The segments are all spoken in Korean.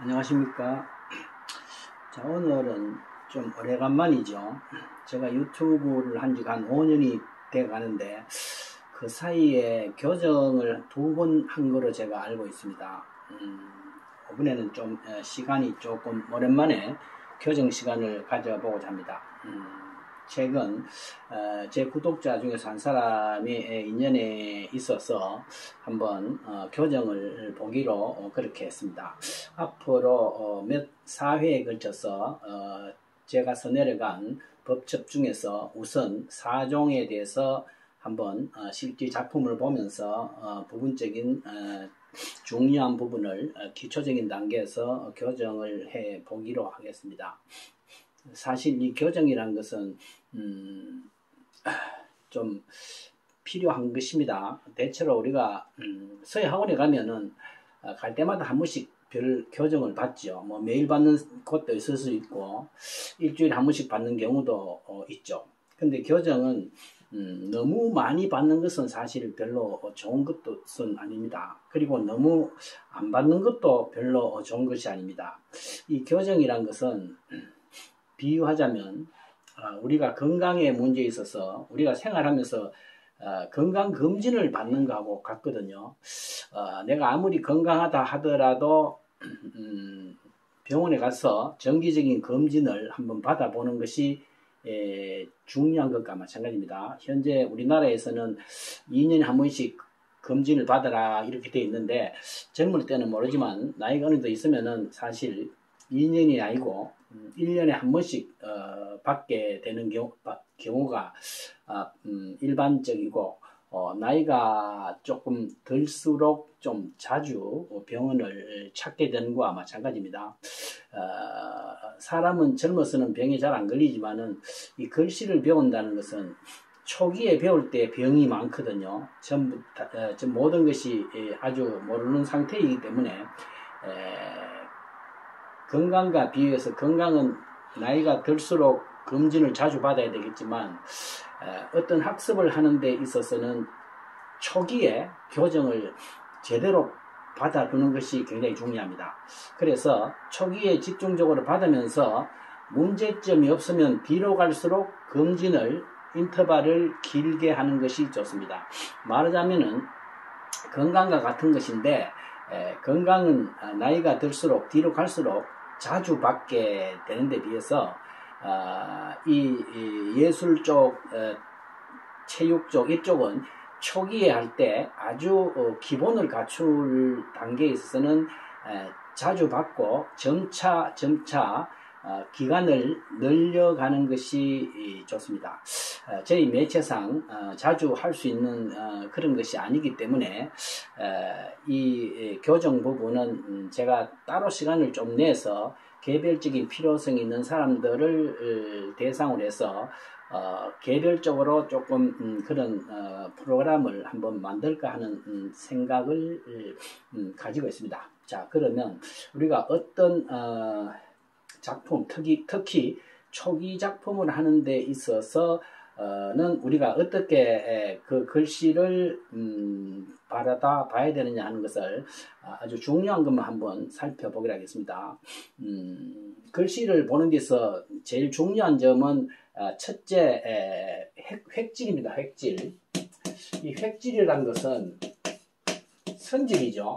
안녕하십니까. 자, 오늘은 좀 오래간만이죠. 제가 유튜브를 한 지가 한 5년이 돼 가는데 그 사이에 교정을 2번 한 거로 제가 알고 있습니다. 이번에는 좀 시간이 조금 오랜만에 교정 시간을 가져보고자 합니다. 최근 제 구독자 중에서 한 사람이 인연에 있어서 한번 교정을 보기로 그렇게 했습니다. 앞으로 몇 4회에 걸쳐서 제가 써내려간 법첩 중에서 우선 4종에 대해서 한번 실제 작품을 보면서 부분적인 중요한 부분을 기초적인 단계에서 교정을 해 보기로 하겠습니다. 사실 이 교정이란 것은 좀 필요한 것입니다. 대체로 우리가 서예학원에 가면은 갈 때마다 한 번씩 별 교정을 받죠. 뭐 매일 받는 곳도 있을 수 있고 일주일에 한 번씩 받는 경우도 있죠. 근데 교정은 너무 많이 받는 것은 사실 별로 좋은 것은 아닙니다. 그리고 너무 안 받는 것도 별로 좋은 것이 아닙니다. 이 교정이란 것은 비유하자면 우리가 건강에 문제에 있어서 우리가 생활하면서 건강검진을 받는 거하고 같거든요. 내가 아무리 건강하다 하더라도 병원에 가서 정기적인 검진을 한번 받아보는 것이 중요한 것과 마찬가지입니다. 현재 우리나라에서는 2년에 한 번씩 검진을 받아라 이렇게 되어 있는데 젊을 때는 모르지만 나이가 어느 정도 있으면은 사실 2년이 아니고 1년에 한 번씩 받게 되는 경우가 일반적이고 나이가 조금 들수록 좀 자주 병원을 찾게 되는 것과 마찬가지입니다. 사람은 젊어서는 병에 잘 안 걸리지만은 이 글씨를 배운다는 것은 초기에 배울 때 병이 많거든요. 전부 모든 것이 아주 모르는 상태이기 때문에 건강과 비교해서 건강은 나이가 들수록 검진을 자주 받아야 되겠지만 어떤 학습을 하는 데 있어서는 초기에 교정을 제대로 받아두는 것이 굉장히 중요합니다. 그래서 초기에 집중적으로 받으면서 문제점이 없으면 뒤로 갈수록 검진을 인터벌을 길게 하는 것이 좋습니다. 말하자면은 건강과 같은 것인데 건강은 나이가 들수록 뒤로 갈수록 자주 받게 되는 데 비해서 이 예술 쪽, 체육 쪽 이쪽은 초기에 할 때 아주 기본을 갖출 단계에 있어서는 자주 받고 점차 기간을 늘려가는 것이 좋습니다. 저희 매체상 자주 할 수 있는 그런 것이 아니기 때문에 이 교정 부분은 제가 따로 시간을 좀 내서 개별적인 필요성이 있는 사람들을 대상으로 해서 개별적으로 조금 그런 프로그램을 한번 만들까 하는 생각을 가지고 있습니다. 자, 그러면 우리가 어떤 작품, 특히 초기 작품을 하는 데 있어서는 우리가 어떻게 그 글씨를 바라다 봐야 되느냐 하는 것을 아주 중요한 것만 한번 살펴보기로 하겠습니다. 글씨를 보는 데서 제일 중요한 점은 첫째 획질입니다. 획질. 이 획질이라는 것은 선질이죠.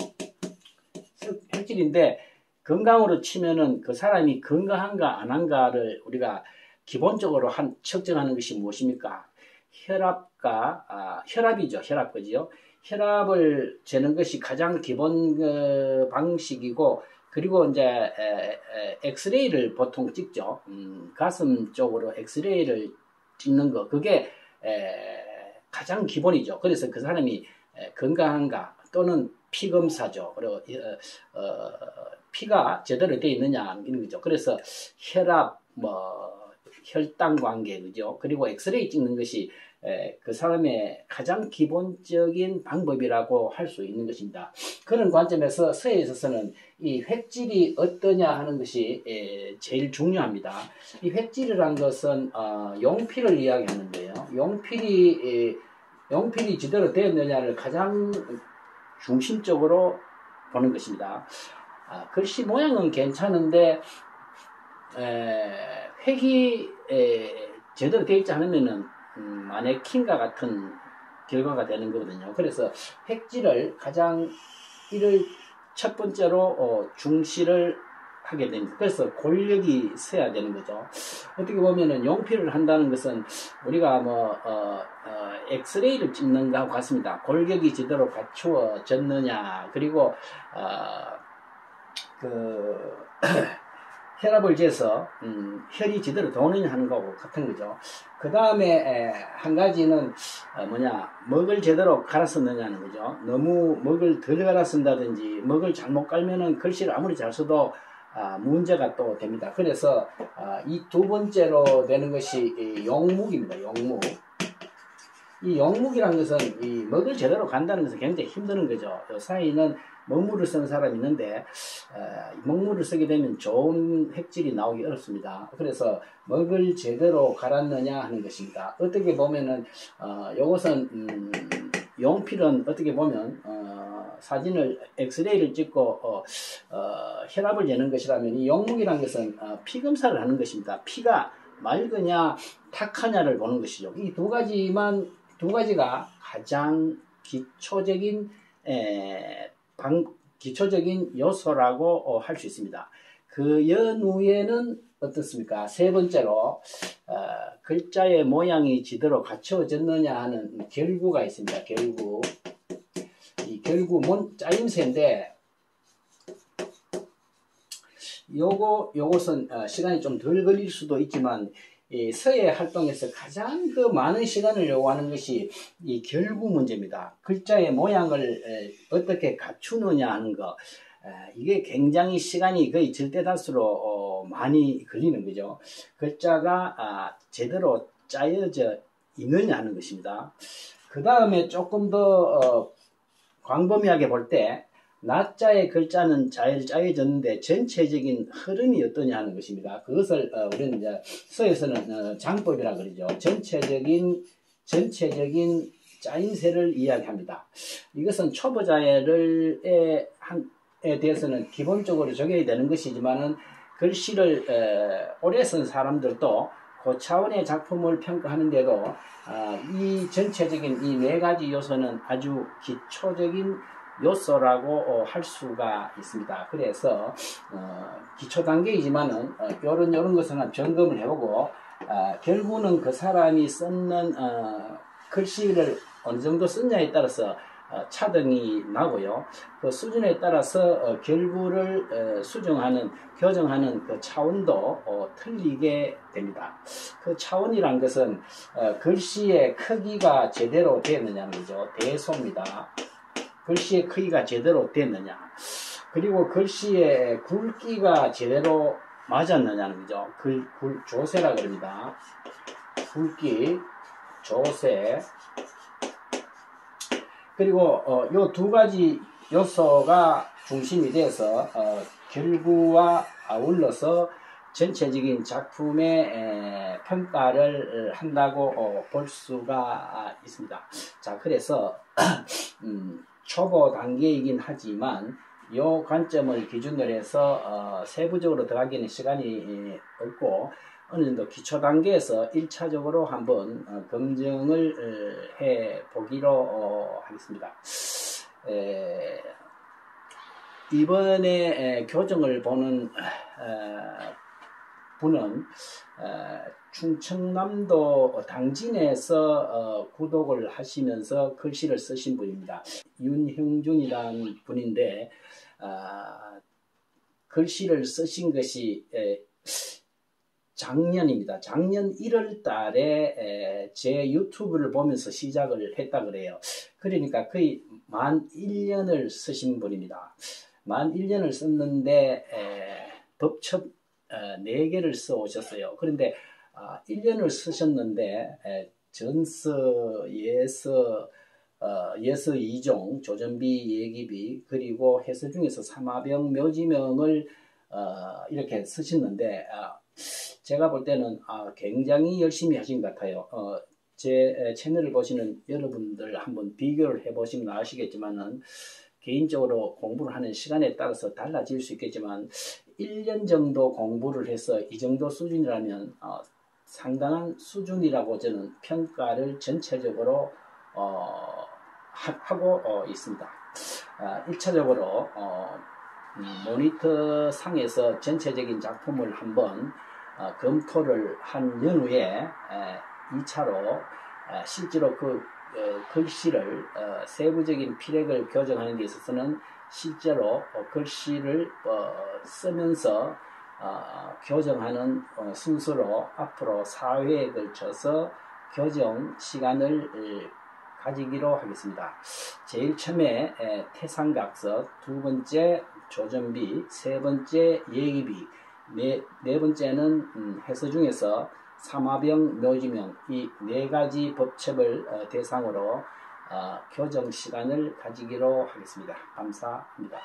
획질인데 건강으로 치면은 그 사람이 건강한가 안 한가를 우리가 기본적으로 측정하는 것이 무엇입니까? 혈압이죠. 혈압, 그죠? 혈압을 재는 것이 가장 기본 방식이고, 그리고 이제 엑스레이를 보통 찍죠. 가슴 쪽으로 엑스레이를 찍는 거, 그게 가장 기본이죠. 그래서 그 사람이 건강한가 또는 피 검사죠. 그리고 피가 제대로 되어 있느냐 이런 거죠. 그래서 혈압, 혈당 관계, 그죠? 그리고 엑스레이 찍는 것이 그 사람의 가장 기본적인 방법이라고 할 수 있는 것입니다. 그런 관점에서 서예에 있어서는 이 획질이 어떠냐 하는 것이 제일 중요합니다. 이 획질이라는 것은 용필을 이야기하는데요. 용필이 제대로 되었느냐를 가장 중심적으로 보는 것입니다. 글씨 모양은 괜찮은데 획이 제대로 되어 있지 않으면은 마네킹과 같은 결과가 되는 거거든요. 그래서 획지를 가장 이를 첫 번째로 중시를 하게 됩니다. 그래서 골격이 서야 되는 거죠. 어떻게 보면은 용필을 한다는 것은 우리가 엑스레이를 찍는 것하고 같습니다. 골격이 제대로 갖추어졌느냐, 그리고 혈압을 재서 혈이 제대로 도느냐 하는 거하고 같은 거죠. 그 다음에 한 가지는 먹을 제대로 갈아 썼느냐는 거죠. 너무 먹을 덜 갈아 쓴다든지 먹을 잘못 갈면은 글씨를 아무리 잘 써도 문제가 또 됩니다. 그래서 이 두 번째로 되는 것이 용묵입니다. 용묵. 이 용묵이라는 것은 이 먹을 제대로 간다는 것은 굉장히 힘드는 거죠. 요 사이는 먹물을 쓰는 사람이 있는데 먹물을 쓰게 되면 좋은 획질이 나오기 어렵습니다. 그래서 먹을 제대로 갈았느냐 하는 것입니다. 어떻게 보면은 요것은 용필은 어떻게 보면 사진을 엑스레이를 찍고 혈압을 재는 것이라면 이 용묵이라는 것은 피 검사를 하는 것입니다. 피가 맑으냐 탁하냐를 보는 것이죠. 이 두 가지가 가장 기초적인 요소라고 할 수 있습니다. 그 연후에는 어떻습니까? 세 번째로 글자의 모양이 제대로 갖춰졌느냐 하는 결구가 있습니다. 결구. 이 결구 짜임새인데 요것은 시간이 좀 덜 걸릴 수도 있지만 이 서예 활동에서 가장 많은 시간을 요구하는 것이 이 결구 문제입니다. 글자의 모양을 어떻게 갖추느냐 하는 거, 이게 굉장히 시간이 거의 절대다수로 많이 걸리는 거죠. 글자가 제대로 짜여져 있느냐 하는 것입니다. 그 다음에 조금 더 광범위하게 볼 때 낮자의 글자는 잘 짜여졌는데 전체적인 흐름이 어떠냐 하는 것입니다. 그것을 우리는 이제 서에서는 장법이라 그러죠. 전체적인 짜임새를 이야기합니다. 이것은 초보자에 대해서는 기본적으로 적용이 되는 것이지만은 글씨를 오래 쓴 사람들도 그 차원의 작품을 평가하는데도 이 전체적인 이 네 가지 요소는 아주 기초적인 요소라고 할 수가 있습니다. 그래서 기초 단계이지만은 요런 것은 점검을 해보고 결국은 그 사람이 쓰는 글씨를 어느 정도 썼냐에 따라서 차등이 나고요. 그 수준에 따라서 결부를 교정하는 그 차원도 틀리게 됩니다. 그 차원이란 것은 글씨의 크기가 제대로 되었느냐는 거죠. 대소입니다. 글씨의 크기가 제대로 됐느냐, 그리고 글씨의 굵기가 제대로 맞았느냐는 거죠. 조세라 그럽니다. 굵기, 조세. 그리고 요 두 가지 요소가 중심이 돼서 결구와 아울러서 전체적인 작품의 평가를 한다고 볼 수가 있습니다. 자, 그래서 초보 단계이긴 하지만 이 관점을 기준으로 해서 세부적으로 들어가기는 시간이 없고 어느 정도 기초 단계에서 1차적으로 한번 검증을 해 보기로 하겠습니다. 이번에 교정을 보는 분은 충청남도 당진에서 구독을 하시면서 글씨를 쓰신 분입니다. 윤형준이라는 분인데 글씨를 쓰신 것이 작년입니다. 작년 1월 달에 제 유튜브를 보면서 시작을 했다 그래요. 그러니까 거의 만 1년을 쓰신 분입니다. 만 1년을 썼는데 법첩 4개를 써 오셨어요. 그런데 1년을 쓰셨는데 전서, 예서, 예서 2종, 조전비, 예기비, 그리고 해서 중에서 삼화병, 묘지명을 이렇게 쓰셨는데 제가 볼 때는 굉장히 열심히 하신 것 같아요. 제 채널을 보시는 여러분들 한번 비교를 해보시면 아시겠지만은 개인적으로 공부를 하는 시간에 따라서 달라질 수 있겠지만 1년 정도 공부를 해서 이 정도 수준이라면 상당한 수준이라고 저는 평가를 전체적으로 하고 있습니다. 1차적으로 모니터 상에서 전체적인 작품을 한번 검토를 한 연후에 2차로 실제로 그 글씨를 세부적인 피력을 교정하는 데 있어서는 실제로 글씨를 쓰면서 교정하는 순서로 앞으로 4회에 걸쳐서 교정 시간을 가지기로 하겠습니다. 제일 처음에 태상각서, 두 번째 조정비, 세 번째 예기비, 네 번째는 해서 중에서 삼화병, 묘지명 이 네 가지 법첩을 대상으로 교정 시간을 가지기로 하겠습니다. 감사합니다.